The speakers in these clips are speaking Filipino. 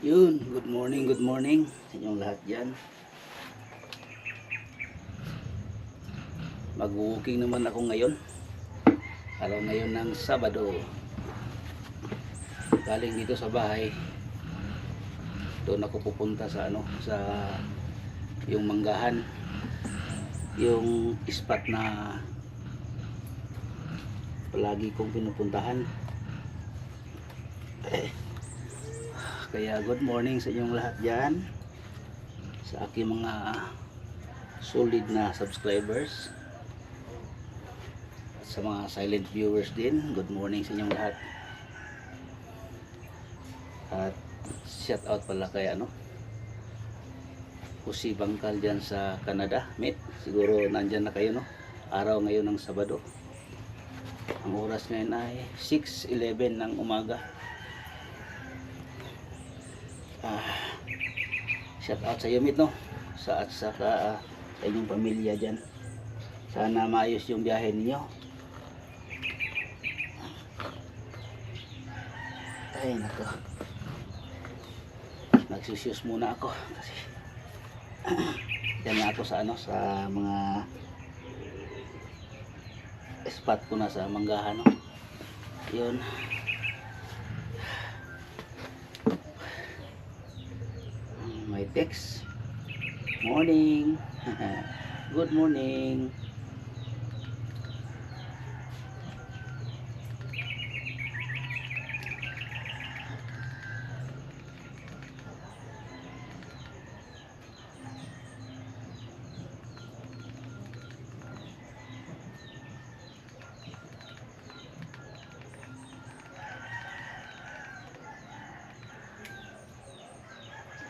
Yun, good morning sa inyong lahat dyan. Mag-walking naman ako ngayon. Araw ngayon ng Sabado. Galing dito sa bahay. Doon ako pupunta sa sa yung manggahan. Yung spot na palagi kong pinupuntahan. Kaya good morning sa inyong lahat dyan, sa aking mga solid na subscribers at sa mga silent viewers din. Good morning sa inyong lahat. At shout out pala kay Jose Bangkal dyan sa Canada. Mate, siguro nandyan na kayo, araw ngayon ng Sabado. Ang oras ngayon ay 6:11 ng umaga. Shout out sa iyo, mate, sa inyong pamilya dyan. Sana maayos yung biyahe ninyo. Ay nako, nagsusyus muna ako kasi dyan na ako sa sa mga spot ko na sa manggahan, yun. My text. Morning. Good morning.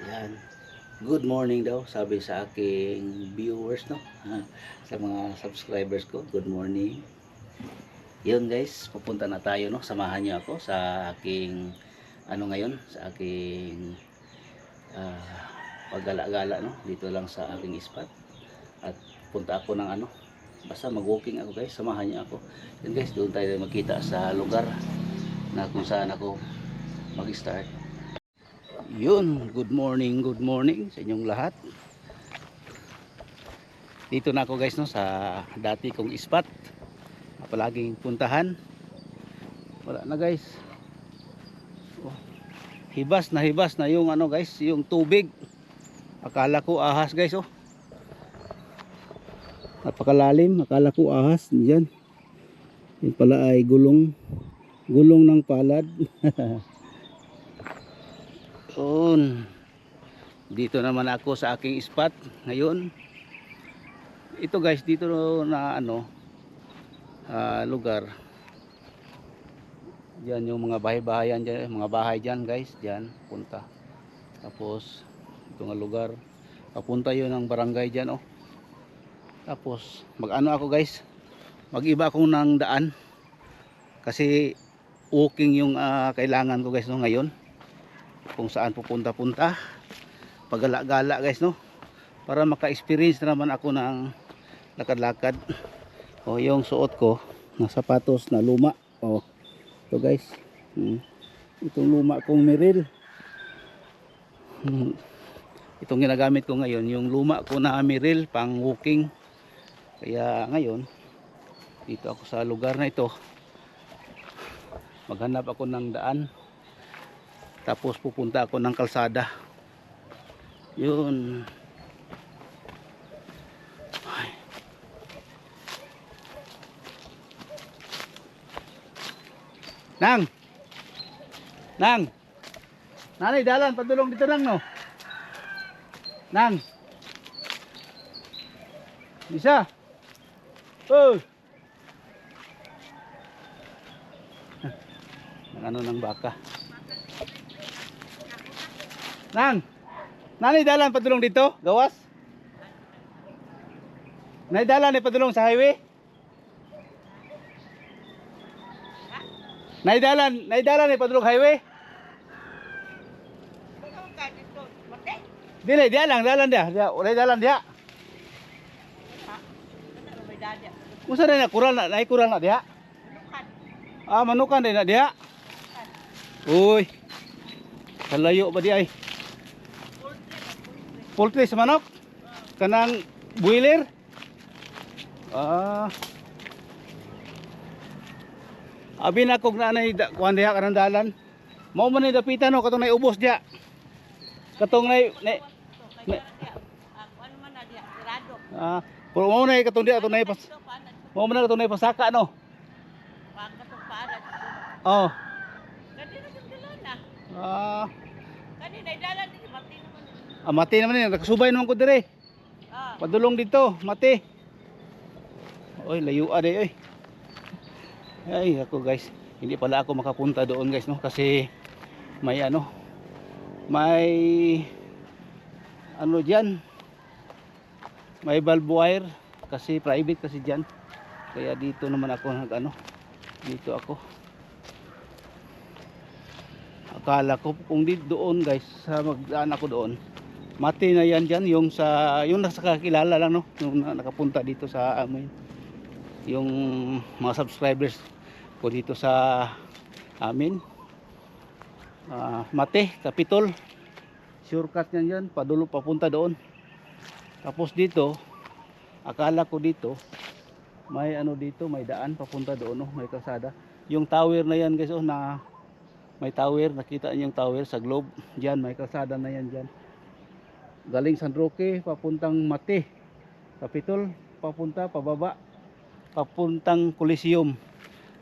Yan. Good morning daw, sabi sa aking viewers, sa mga subscribers ko. Good morning. Yun guys, pupunta na tayo, samahan niyo ako sa aking ngayon, sa aking paggala-gala, dito lang sa aking spot. At punta ako ng basta mag-walking ako guys, samahan niyo ako. Yun guys, doon tayo magkita sa lugar na kung saan ako mag-start. Yun, good morning sa inyong lahat. Dito na ako guys, sa dati kong spot na palaging puntahan. Wala na guys. Hibas na yung guys, yung tubig. Akala ko ahas guys, napakalalim, akala ko ahas. Diyan. Yung pala ay gulong ng palad. Dito naman ako sa aking spot ngayon. Ito guys, dito na lugar. Diyan yung mga bahay-bahayan diyan, mga bahay diyan guys, diyan punta. Tapos ito nga lugar, papunta yun ng barangay diyan, Tapos ako guys, mag-iba akong ng daan kasi walking yung kailangan ko guys ngayon. Kung saan pupunta-punta, paggala-gala guys, para maka-experience na naman ako ng lakad-lakad. Yung suot ko na sapatos na luma, ito guys, itong luma kong Merrell, itong ginagamit ko ngayon, yung luma ko na Merrell pang walking. Kaya ngayon dito ako sa lugar na ito, maghanap ako ng daan. Tapos pupunta ako ng kalsada. Yun. Ay. Nang. Nanay, dalan, padulong dito lang, Nang. Bisa. Ng baka. Nanay, dalan padulong dito, gawas. Nay, dalan ni padulong sa highway. Nay, dalan ni padulong highway. Dili, dia lang, dalan dia. Uray dalan dia. Musa na kural na dia. Manukan din na dia. Uy. Kalayo ba di ay? Poultry sa manok? Kanang boiler? Ah. Abi na kog na nay kuan diha kanang dalan. Mao man ni dapitan no katong nay ubos diha. Katong nay Ano man na diya, sirado. pero mao nay katong diha katong nay pas. Mao man na katong nay pasaka no. Pag katong paadat. Oh. Kani na yung dalan na. Ah, Kani na dalan din mati naman. mati naman ni nakasubay naman ko dire. Padulong dito, mati. Oy, layo ade oy. Ay, ako guys, hindi pala ako makapunta doon guys no kasi may may diyan. May barbed wire kasi private kasi diyan. Kaya dito naman ako dito ako. Akala ko kung dito doon guys, sa magdaan ako doon. Mati na yan dyan, yung nasa kakilala lang no, yung nakapunta dito sa amin. Yung mga subscribers ko dito sa amin. Mati, Capitol. Shortcut yan yan, padulo papunta doon. Tapos dito, akala ko dito, may dito, may daan papunta doon no, may kalsada. Yung tower na yan guys na may tower, nakita niyo yung tower sa Globe. Diyan may kalsada na yan diyan. Galing San Roque papuntang Mati. Capitol papunta pababa papuntang Coliseum.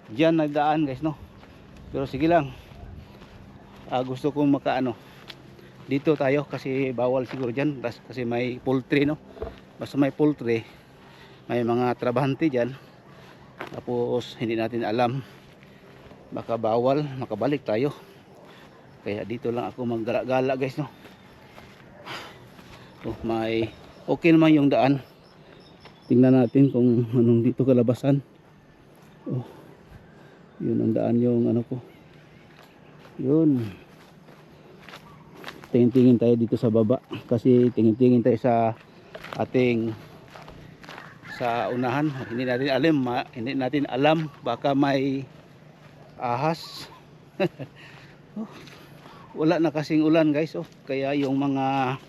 Diyan nagdaan guys no. Pero sige lang. Gusto kong dito tayo kasi bawal siguro diyan kasi may poultry no. Basta may poultry, may mga trabahante diyan. Tapos hindi natin alam, baka bawal, makabalik tayo. Kaya dito lang ako maggala-gala guys no. May okay naman yung daan. Tingnan natin kung anong dito kalabasan. Yun ang daan yung ko. Yun. Tingin-tingin tayo dito sa baba kasi tingin-tingin tayo sa ating sa unahan. Hindi natin alam baka may ahas. Wala na kasing ulan guys kaya yung mga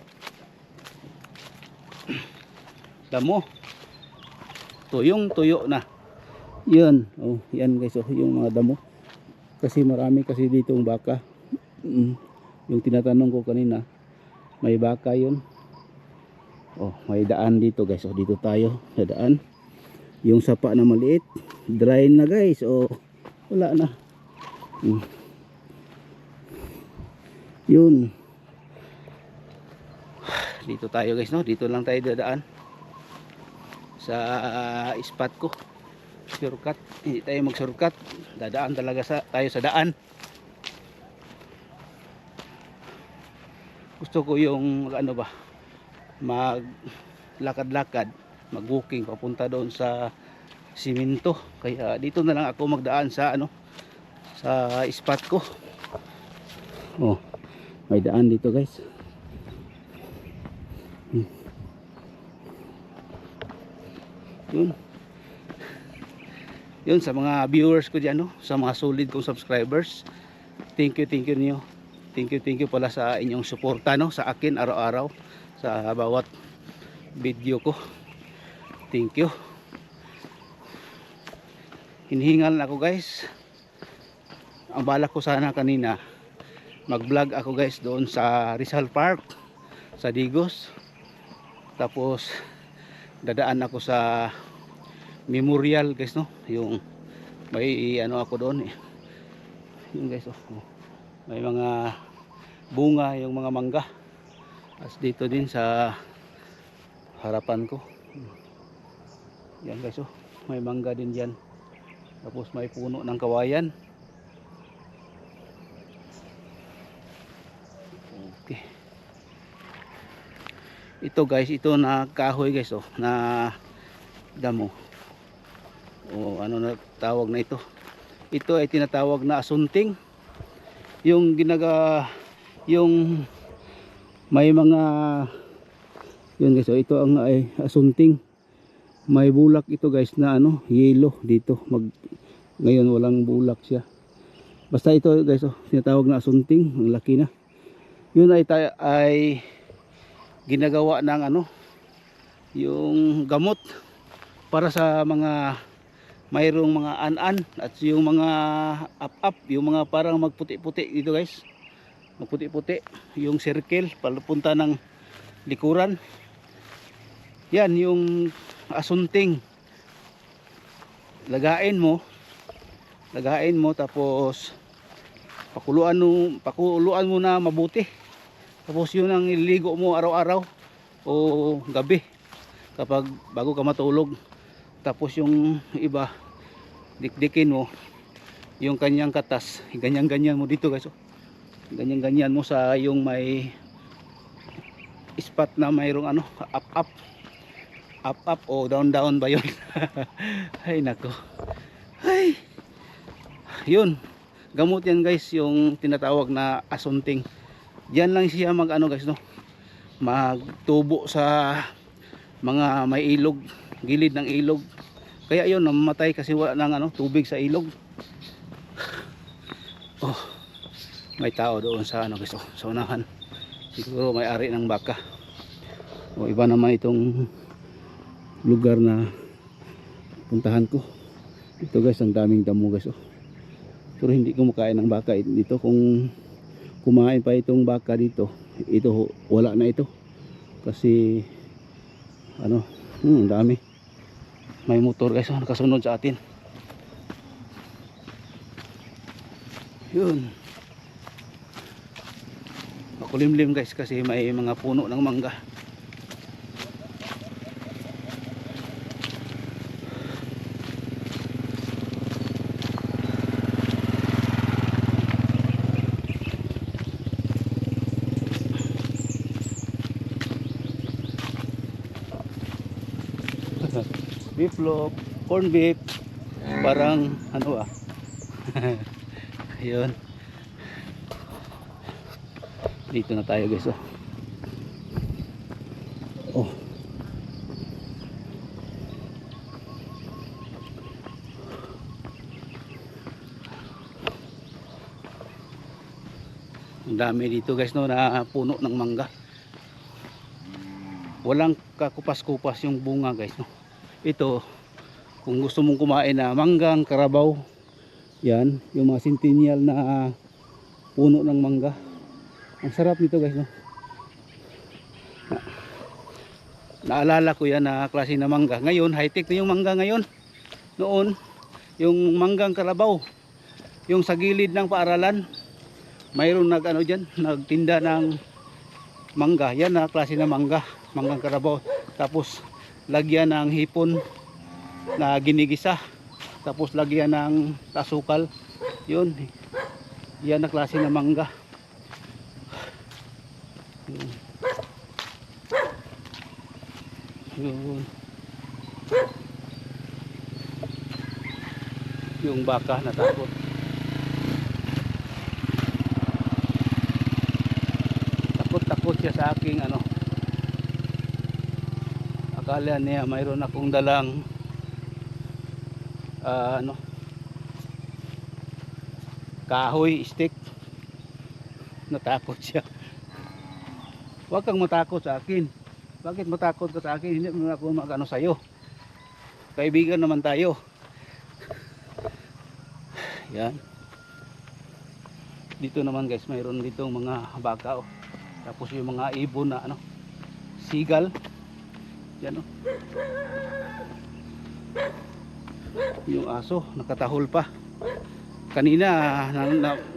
damo tuyong-tuyo na. Yan yan guys yung mga damo. Kasi marami kasi ditong baka. Yung tinatanong ko kanina, may baka yun. May daan dito guys. Dito tayo sa daan. Yung sapa na maliit, dry na guys. Wala na. Yun. Dito tayo guys no. Dito lang tayo dadaan. Sa spot ko. Shortcut. Hindi tayo mag-shortcut. Dadaan talaga tayo sa daan. Gusto ko yung maglakad-lakad, mag-walking papunta doon sa simento. Kaya dito na lang ako magdaan sa sa spot ko. May daan dito guys. Yun sa mga viewers ko diyan sa mga solid kong subscribers. Thank you niyo. Thank you pala sa inyong suporta sa akin araw-araw sa bawat video ko. Thank you. Hinihingal na ako guys. Ang balak ko sana kanina mag-vlog ako guys doon sa Rizal Park sa Digos. Tapos dadaan ako sa memorial guys no. Yung may ako doon yung guys may mga bunga yung mga mangga. As dito din sa harapan ko. Yan guys may mangga din diyan. Tapos may puno ng kawayan. Okay. Ito guys, ito na kahoy guys na damo. Ano na tawag na ito? Ito ay tinatawag na asunting. Yung yung may mga yun guys ito ang ay asunting. May bulak ito guys na yellow dito. Ngayon walang bulak siya. Basta ito guys tinatawag na asunting. Ang laki na. Yun ay ginagawa ng ano, yung gamot para sa mga mayroong mga an-an at yung mga up-up, yung mga parang magputi-puti dito guys, magputi-puti yung circle papunta ng likuran. Yan yung asunting, lagain mo tapos pakuluan mo na mabuti, tapos yun ang ililigo mo araw-araw o gabi kapag bago ka matulog. Tapos yung iba dikdikin mo yung kanyang katas, ganyan-ganyan mo dito guys, ganyan-ganyan mo sa yung may spot na mayroong ano, up o down ba yun? Ay nako, ay yun, gamot yan guys, yung tinatawag na asunting. Yan lang siya mag ano guys, no, magtubo sa mga may ilog, gilid ng ilog. Kaya yun namamatay kasi wala nang ano, tubig sa ilog. Oh, may tao doon sa ano guys, sa unahan, siguro may ari ng baka o iba naman itong lugar na puntahan ko. Ito guys, ang daming damo guys, pero hindi kumakain ng baka dito. Kung kumain pa itong baka dito, ito wala na ito kasi ano, ang dami. May motor guys, nakasunod sa atin. Yun, makulimlim guys kasi may mga puno ng mangga. Beef loaf, corn beef, parang ano yun, dito na tayo guys. Oh, ang dami dito guys, no, na puno ng mangga. Walang kakupas-kupas yung bunga guys, no. Ito, kung gusto mong kumain na manggang karabaw, yan, yung mga centennial na puno ng mangga. Ang sarap nito guys, no. Naalala ko yan na klase na mangga. Ngayon, high-tech na yung mangga ngayon. Noon, yung manggang karabaw, yung sa gilid ng paaralan, mayroon nagtinda ng mangga. Yan na klase na mangga, manggang karabaw. Tapos lagyan ng hipon na ginigisa, tapos lagyan ng asukal. Yun, yan na klase na mangga. Yun, yung baka natakot. Takot siya sa aking ano, akala niya mayroon akong dalang kahoy stick. Natakot siya. Huwag kang matakot sa akin. Bakit matakot ka sa akin? Hindi mo ako magano sa'yo. Kaibigan naman tayo. Yan. Dito naman guys, mayroon ditong mga baka. Tapos yung mga ibon na seagull. Yan yung aso nakatahol pa. Kanina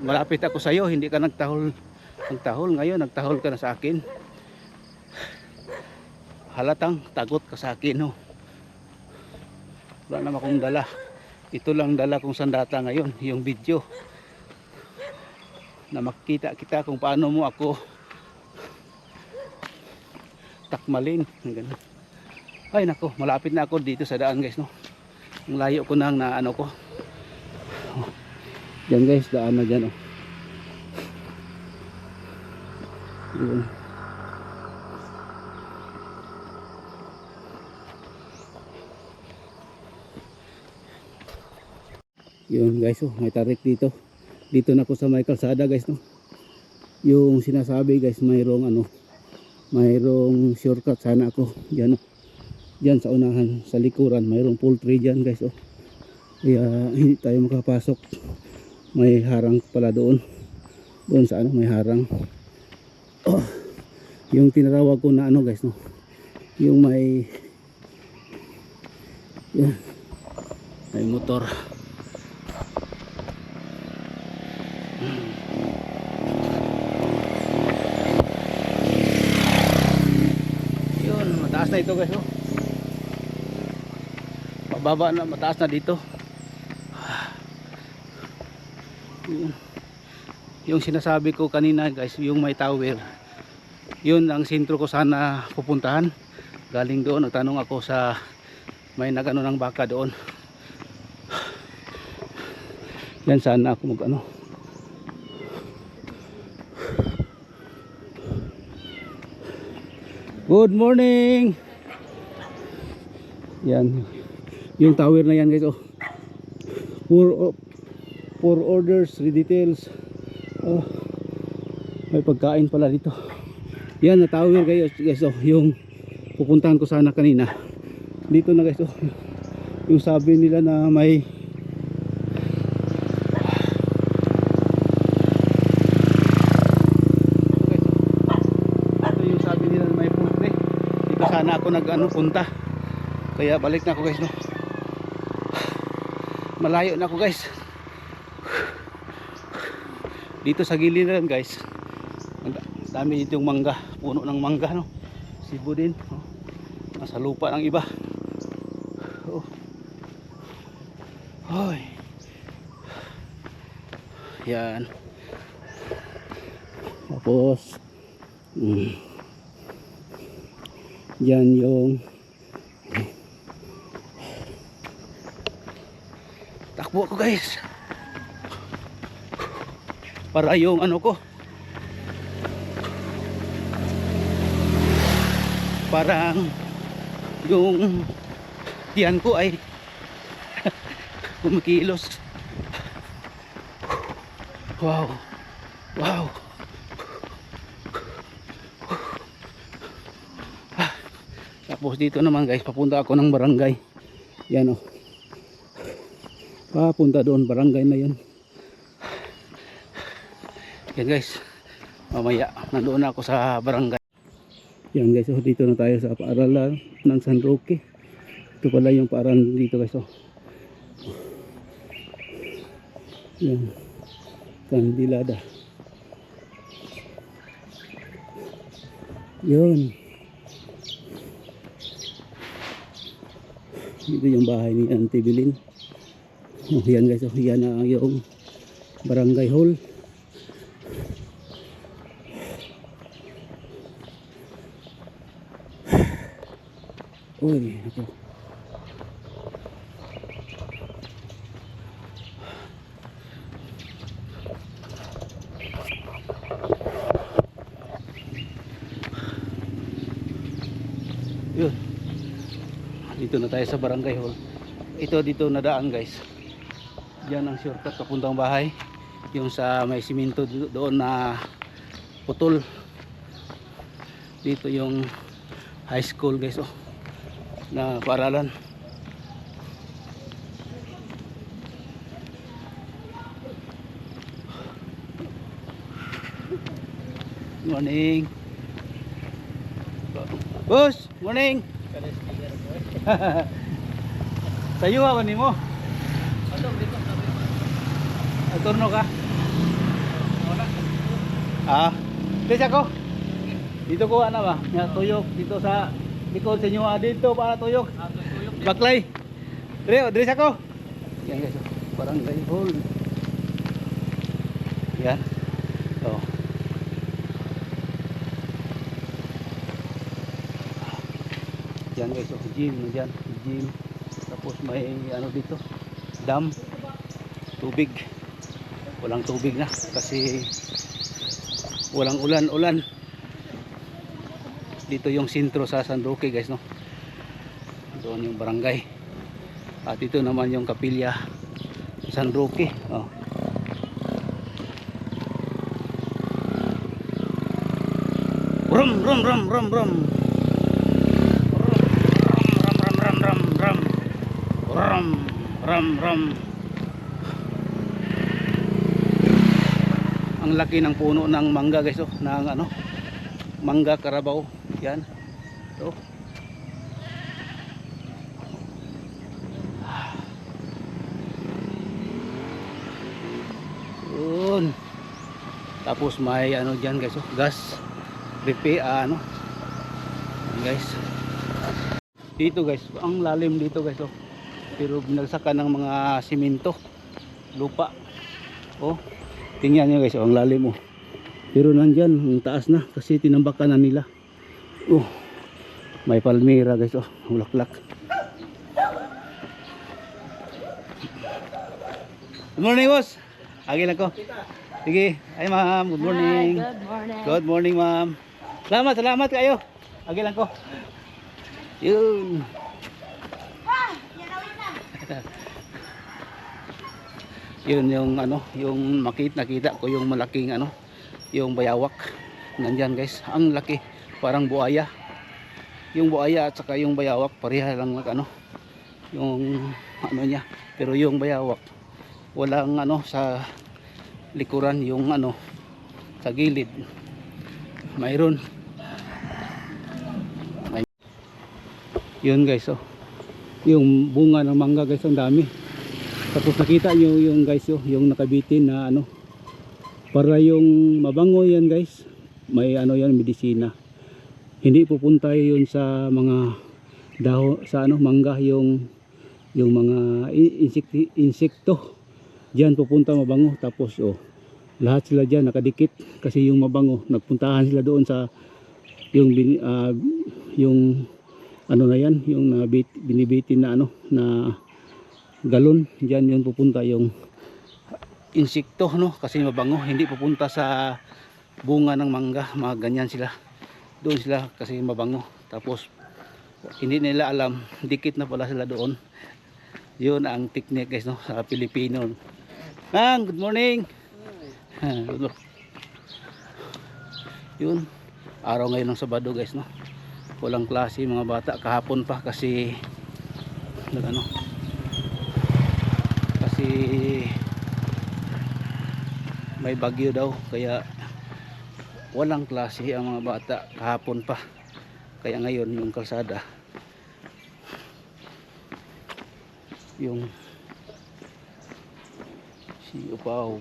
malapit ako sa iyo, hindi ka nagtahol. Ngayon nagtahol ka na sa akin. Halatang tagot ka sa akin, no. Wala naman akong dala. Ito lang dala kong sandata ngayon, yung video na makita kita kung paano mo ako takmalin. Ganun. Ay nako, malapit na ako dito sa daan guys, no. Ang layo ko nang na ano ko. Yan guys, daan na dyan, Yun. Yun guys, may tarik dito. Dito na ako sa may kalsada guys, no. Yung sinasabi guys, mayroong mayroong shortcut sana ako diyan, oh. Diyan sa unahan, sa likuran mayroong poultry diyan guys, oh. Kaya hindi tayo makapasok, may harang pala doon sa ano, may harang. Oh, yung tinatawag ko na ano guys, no, yung may yan, may motor. Yun, mataas na ito guys, oh. Pababa na, mataas na dito. Yung sinasabi ko kanina guys, yung may tower, yun ang sentro ko sana pupuntahan. Galing doon, nagtanong ako sa may nagano ng baka doon. Yan sana ako mag ano. Good morning. Yan, yung tower na yan guys, oh. For orders, details. Oh, may pagkain pala dito. Yan na tower guys, oh, yung pupuntahan ko sana kanina. Dito na guys, oh. Yung sabi nila na may ito yung sabi nila na may poultry. Dito sana ako punta. Kaya balik na ako guys, no. Malayo na ako guys. Dito sa gilid na lang guys, dami dito yung mangga, puno ng mangga, no. Sibo din, no? Nasa lupa ng iba. Oh. Hoy. Yan. Tapos yan yung takbo ko guys, para yung ano ko, parang yung tiyan ko ay kumikilos. Wow, wow. Tapos dito naman guys, papunta ako ng barangay. Yan, oh. Papunta doon, barangay na yan. Yan guys, mamaya nandoon ako sa barangay. Yan guys, oh, dito na tayo sa paaralan ng San Roque. Ito pala yung paaralan dito guys, oh. Yan, Candilada. Yun, dito yung bahay ni Auntie Bilin. Oh, yan guys, oh, yan ang yung barangay hall. Uy, ako. Yun. Dito na tayo sa barangay hall. Ito dito nadaan guys. Diyan ang shortcut papuntang bahay. Yung sa may simento doon na putol. Dito yung high school guys, oh, na paaralan. Morning. Boss, morning. Sayo ako nimo. Turno ka? Ah, please ako. Dito ko ano ba? Nya tuyok dito sa likod sa inyo, dito para tuyok. Baklay. Dire ako. Yan guys, barangay hall. Yan. Oh. Yan guys, oh, gym diyan, gym. Tapos may ano dito, dam, tubig. Walang tubig na kasi walang ulan. Dito yung sentro sa San Roque guys, no. Doon yung barangay. At ito naman yung kapilya San Roque. Oh. Rum rum rum rum rum. Rum rum rum rum rum. Rum rum rum. Ang laki ng puno ng mangga guys, oh, ng ano, mangga Carabao. Yan. Ito. Yun. Tapos may ano diyan guys, oh, gas. Ano. Yan, guys. Dito guys, ang lalim dito guys, oh. Pero binagsakan ng mga simento, lupa. Oh. Tingnan nyo guys, oh, ang lalim, oh. Pero nandyan, ang taas na kasi tinambakan na nila. Oh. May palmira guys, oh, bulaklak. Good morning, boss. Agi lang ko. Sige, ay ma'am, good morning. Hi, good morning. Good morning, ma'am. Salamat kayo. Agi lang ko. Yun. Yun yung ano, yung nakita ko yung malaking ano, yung bayawak. Nandyan guys, ang laki, parang buaya. Yung buaya at saka yung bayawak pareha lang ano, yung ano niya. Pero yung bayawak walang ano sa likuran, yung ano sa gilid mayroon. Yun guys, oh, yung bunga ng mangga guys, ang dami. Tapos nakita nyo yung guys, oh, yung nakabitin na ano, para yung mabango yan guys, may ano yan, medisina. Hindi pupunta yun sa mga dahon, sa ano, mangga, yung mga insekto. Diyan pupunta mabango. Tapos oh, lahat sila diyan nakadikit kasi yung mabango, nagpuntahan sila doon sa yung ano na yan, yung binibitin na ano, na galon. Diyan yun pupunta yung insekto, no, kasi mabango. Hindi pupunta sa bunga ng mangga, mga ganyan sila. Doon sila kasi mabango. Tapos hindi nila alam, dikit na pala sila doon. Yun ang technique guys, no, sa Pilipino. Good morning. Yun, araw ngayon ng Sabado guys, no. Walang klase mga bata kahapon pa kasi ano, kasi may bagyo daw, kaya walang klase ang mga bata kahapon pa. Kaya ngayon yung kalsada, yung si Upaw,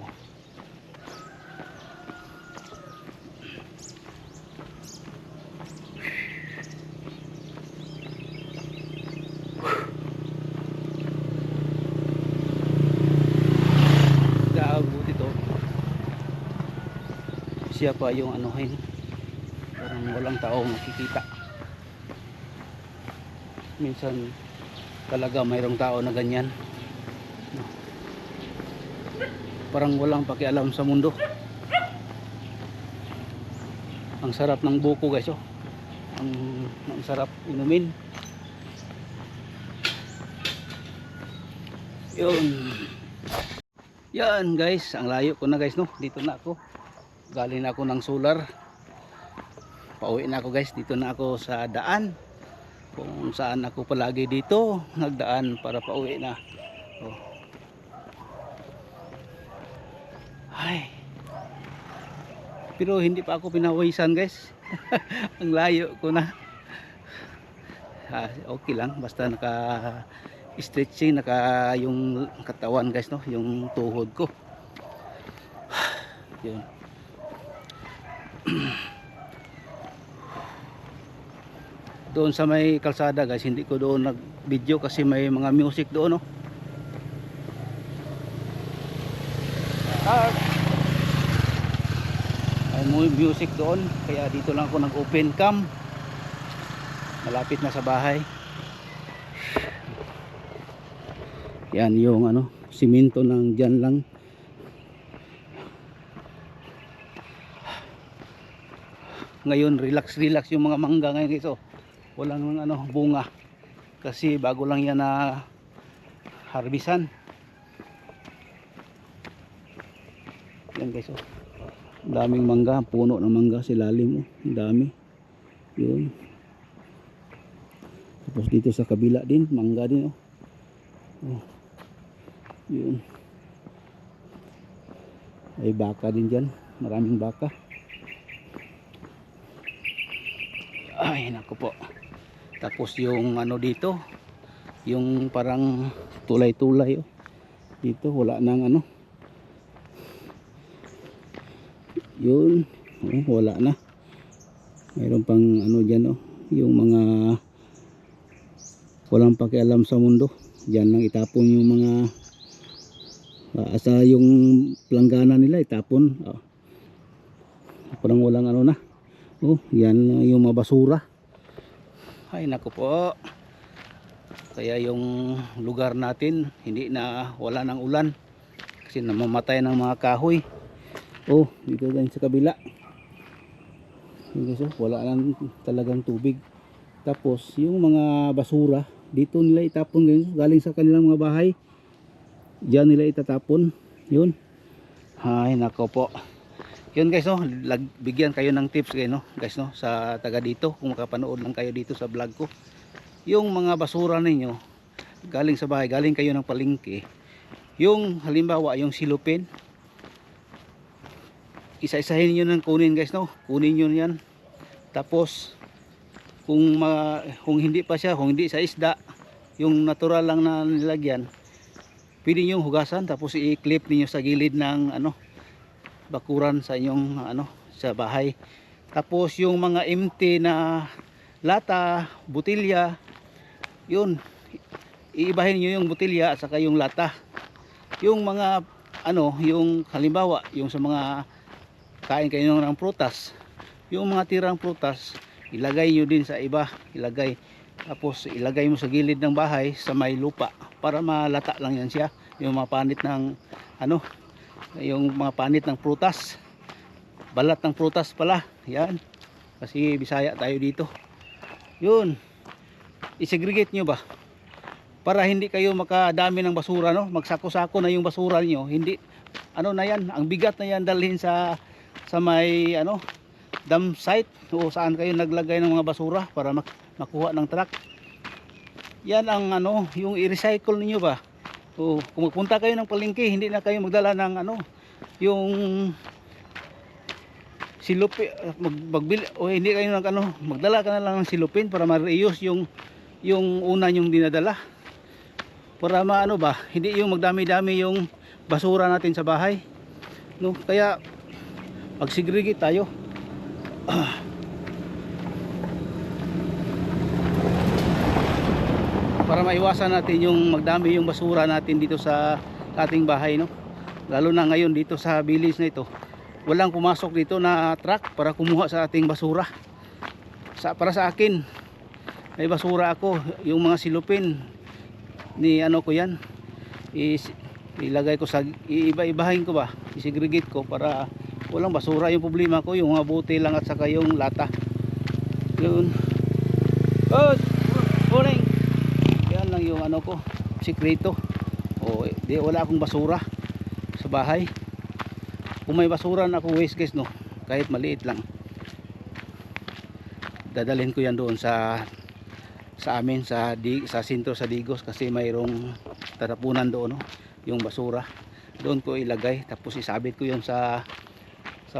gaabot ito. Siya pa yung anuhin, parang walang tao makikita. Minsan talaga mayroong tao na ganyan, parang walang pakialam sa mundo. Ang sarap ng buko guys, oh. Ang sarap inumin. Yun. Yan guys, ang layo ko na guys, no. Dito na ako. Galing na ako ng solar. Pauwi na ako guys. Dito na ako sa daan. Kung saan ako palagi dito nagdaan para pauwi na. Oh. Ay. Pero hindi pa ako pinawisan guys. Ang layo ko na. Okay lang, basta naka stretching, naka yung katawan guys, no, yung tuhod ko. Yun. Doon sa may kalsada guys, hindi ko doon nag video kasi may mga music doon, no. May music doon, kaya dito lang ako nag open cam. Malapit na sa bahay. Yan yung ano, simento ng dyan lang. Ngayon relax yung mga mangga ngayon guys, oh. Walang ano, bunga kasi bago lang yan na harbisan. Yan guys, oh. Daming mangga, puno ng mangga sa ilalim, oh. Ang dami. Yun. Tapos dito sa kabila din, mangga din, oh. Oh. Yun. Ay baka din dyan, maraming baka. Ay naku po. Tapos yung ano dito, yung parang tulay-tulay, oh. Dito wala nang ano. Yun, oh, wala na. Mayroon pang ano dyan, oh, yung mga walang pakialam sa mundo. Diyan lang itapon yung mga asa yung planggana nila itapon. Oh. Parang walang ano na. Oh, yan yung mga basura. Ay naku po. Kaya yung lugar natin hindi na wala ng ulan kasi namamatay ng mga kahoy. Oh, dito din sa kabila. So, wala lang talagang tubig. Tapos yung mga basura dito nila itapon ngayon, galing sa kanilang mga bahay. Diyan nila itatapon. Yun. Ay nako po. Yun guys, no, bigyan kayo ng tips kayo, no, guys, no, sa taga dito kung makapanood lang kayo dito sa vlog ko. Yung mga basura ninyo galing sa bahay, galing kayo ng palengke. Yung halimbawa yung silupin, isa-isahin niyo nang kunin guys, no. Kunin niyo 'yan. Tapos kung hindi pa siya, kung hindi sa isda, yung natural lang na nilagyan, pwede niyo hugasan tapos i-clip niyo sa gilid ng ano, bakuran sa inyong ano, sa bahay. Tapos yung mga empty na lata, butilya, yun, iibahin niyo yung butilya at saka yung lata. Yung mga ano, yung halimbawa, yung sa mga kain kayo ng prutas, yung mga tirang prutas, ilagay nyo din sa iba, ilagay. Tapos ilagay mo sa gilid ng bahay sa may lupa para malata lang yan siya. Yung mga panit ng ano, yung mga panit ng prutas, balat ng prutas pala, yan. Kasi Bisaya tayo dito. Yun, isegregate nyo ba? Para hindi kayo makadami ng basura, no? Magsako-sako na yung basura niyo. Hindi, ano na yan, ang bigat na yan dalhin sa may ano, dump site o saan kayo naglagay ng mga basura para makuha ng truck. Yan ang ano, yung i-recycle niyo ba? O kung magpunta kayo ng palengke, hindi na kayo magdala ng ano, yung silupin, magbili, o hindi kayo ng ano, magdala ka na lang ng silupin para ma-reuse yung una yung dinadala. Para maano ba, hindi yung magdami-dami yung basura natin sa bahay. No, kaya mag-segregate tayo. Para maiwasan natin yung magdami yung basura natin dito sa ating bahay, no? Lalo na ngayon dito sa village na ito, walang pumasok dito na truck para kumuha sa ating basura. Para sa akin, may basura ako, yung mga silupin ni ano ko yan, ilagay ko sa, iiba-ibahin ko ba, isegregate ko para walang basura. Yung problema ko yung mga bote lang at saka yung lata. Yun. Good morning. Yan lang yung ano ko, sikreto. O di wala akong basura sa bahay. Kung may basura na ako waste guys, no, kahit maliit lang, dadalhin ko yan doon sa amin sa sentro sa Digos, kasi mayroong tatapunan doon, no, yung basura. Doon ko ilagay, tapos isabit ko yun sa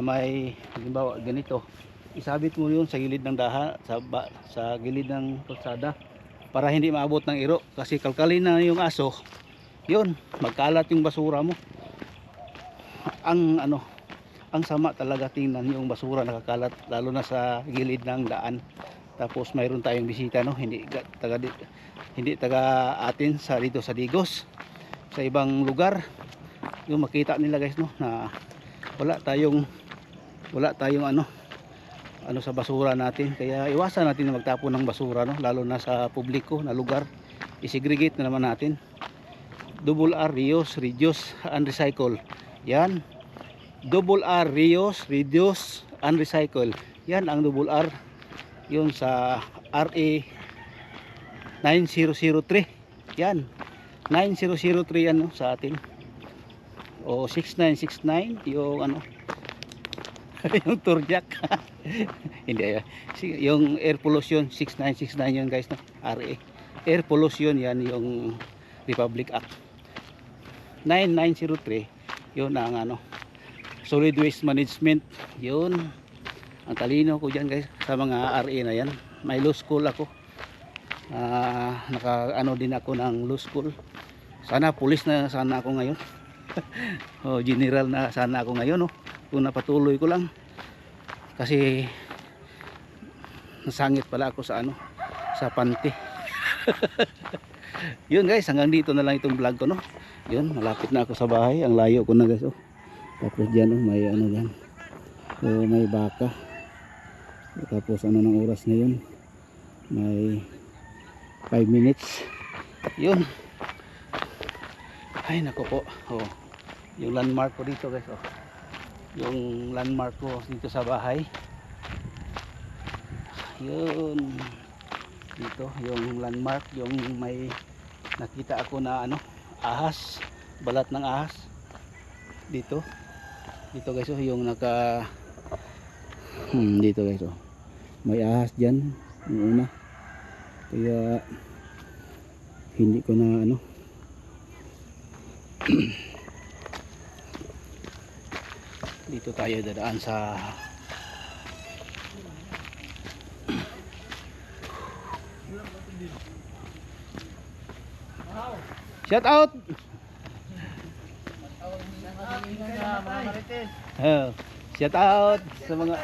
may, halimbawa ganito, isabit mo yun sa gilid ng sa gilid ng kalsada para hindi maabot ng iro, kasi kalkalin na yung aso, yun, magkalat yung basura mo. Ang ano, ang sama talaga tingnan yung basura nakakalat, lalo na sa gilid ng daan. Tapos mayroon tayong bisita, no, hindi taga atin sa dito sa Digos, sa ibang lugar. Yung makita nila guys, no, na wala tayong ano sa basura natin. Kaya iwasan natin na magtapon ng basura, no, lalo na sa publiko na lugar. Isegregate na naman natin. Double R, reuse, reduce and recycle. Yan, double R, reuse, reduce and recycle. Yan ang double R. Yun sa RA 9003. Yan, 9003 yan, no, sa atin. O 6969 yung ano. yung Turjak. Hindi yung air pollution 6969 yun guys, no? RA. Air pollution yan yung Republic Act 9903. Yun ang ano, solid waste management. Yun ang talino ko dyan guys sa mga RA na yan. May law school ako. Naka ano din ako ng law school. Sana pulis na sana ako ngayon. O general na sana ako ngayon, no? Kung napatuloy ko lang. Kasi nasangit pala ako sa ano, sa panty. Yun guys, hanggang dito na lang itong vlog ko, no? Yun, malapit na ako sa bahay. Ang layo ko na guys, oh. Tapos dyan, oh, may ano dyan. So, may baka. Tapos ano ng oras na yun? May 5 minutes. Yun. Ay nako po. Oh. Yung landmark ko dito guys, oh. Yung landmark ko dito sa bahay. Yun. Dito yung landmark, yung may nakita ako na ano, ahas, balat ng ahas. Dito. Dito guys, oh, yung naka dito guys, oh. May ahas diyan, yung una. Kaya hindi ko na ano dito tayo dadaan sa shout out. Shout out sa mga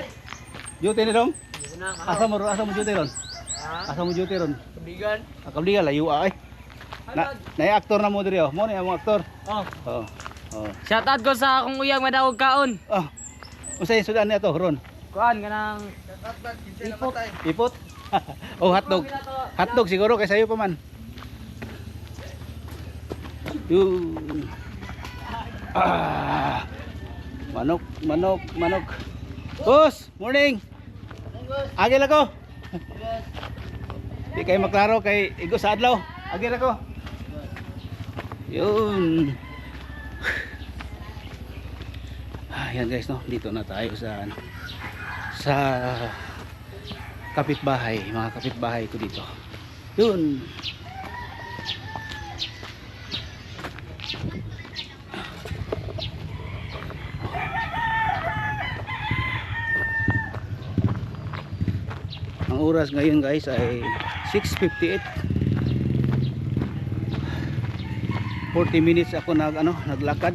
duty ni dong. Asa mo duty ron? Asa mo duty ron? Kabigan. Kabligan layo ay. Na actor na mo diri, oh. Mo na ang actor. Oh. Oh. Oh. Shoutout ko sa akong uyang madawag kaon. Oh. Unsay sudan niya to, Ron? Kuan kanang ipot. Ipot? Oh, hotdog. Hotdog siguro kay sayo pa man. Yun. Manok. Boss, morning. Agil ako. Di kayo maklaro kay igo sa adlaw. Agil ako. Yun. Ayan guys, no, dito na tayo sa ano, sa kapitbahay, mga kapitbahay ko dito. Yun. Ang oras ngayon guys ay 6:58. 40 minutes ako naglakad.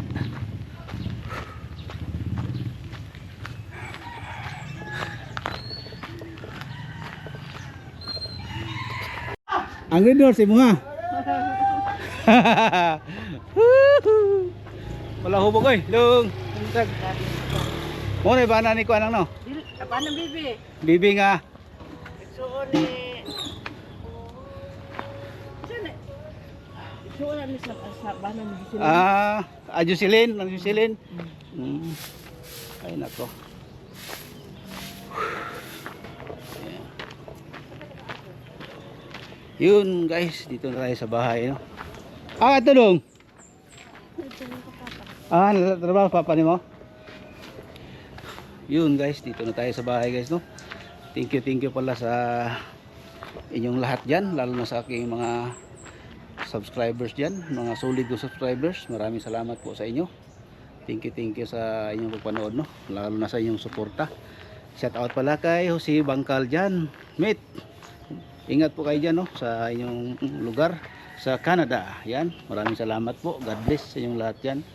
Ang red door si mga. Wala hubog oy, dong. Mo na ba na ni ko anang no? Apa nang bibi? Bibi nga. Suon ni. Sana. Suon ni sa banan ni sila. Ajusilin. Ay nako. Yun guys, dito na tayo sa bahay, no? Ito dong. Trabaho papa ni mo? Yun guys, dito na tayo sa bahay guys, no? Thank you pala sa inyong lahat dyan, lalo na sa aking mga subscribers dyan, mga solid ko subscribers. Maraming salamat po sa inyo. Thank you sa inyong pagpanood, no? Lalo na sa inyong suporta. Shout out pala kay Jose Bangkal dyan, mate. Ingat po kayo dyan, no, sa inyong lugar sa Canada. Yan, maraming salamat po. God bless sa inyong lahat dyan.